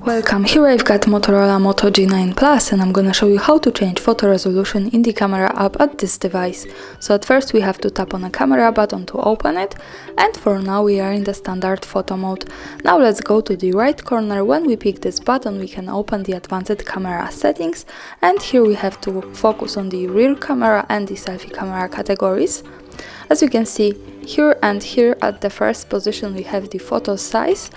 Welcome, here I've got Motorola Moto G9 Plus and I'm gonna show you how to change photo resolution in the camera app at this device. So at first we have to tap on the camera button to open it, and for now we are in the standard photo mode. Now let's go to the right corner. When we pick this button we can open the advanced camera settings, and here we have to focus on the rear camera and the selfie camera categories. As you can see, here and here at the first position we have the photo size,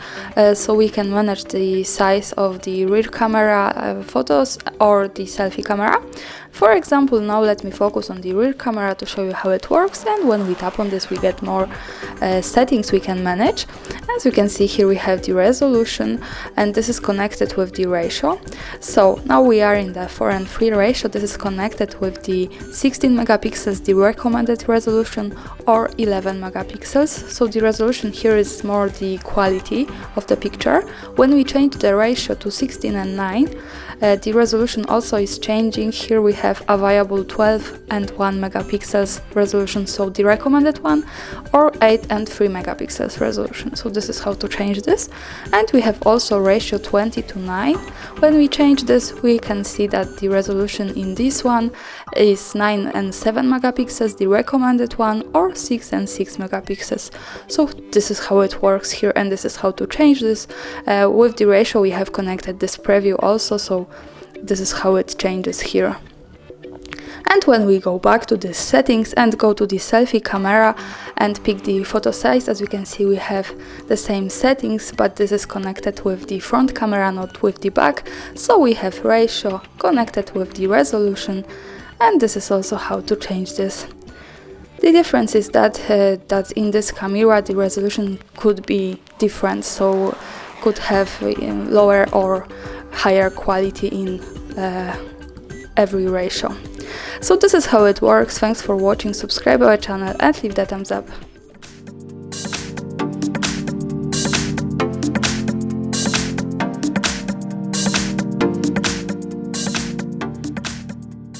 so we can manage the size of the rear camera photos or the selfie camera. For example, now let me focus on the rear camera to show you how it works, and when we tap on this we get more settings we can manage. As you can see, here we have the resolution, and this is connected with the ratio. So now we are in the 4:3 ratio. This is connected with the 16 megapixels, the recommended resolution, or 11 megapixels. So the resolution here is more the quality of the picture. When we change the ratio to 16 and 9, the resolution also is changing. Here we have available 12 and 1 megapixels resolution, so the recommended one, or 8 and 3 megapixels resolution. So this is how to change this. And we have also ratio 20 to 9. When we change this, we can see that the resolution in this one is 9 and 7 megapixels, the recommended one, or 6 and 6 megapixels. So this is how it works here, and this is how to change this. With the ratio we have connected this preview also, so this is how it changes here. And when we go back to the settings and go to the selfie camera and pick the photo size, as you can see we have the same settings, but this is connected with the front camera, not with the back. So we have ratio connected with the resolution, and this is also how to change this. The difference is that in this camera the resolution could be different, so could have lower or higher quality in every ratio. So this is how it works. Thanks for watching, subscribe our channel and leave the thumbs up.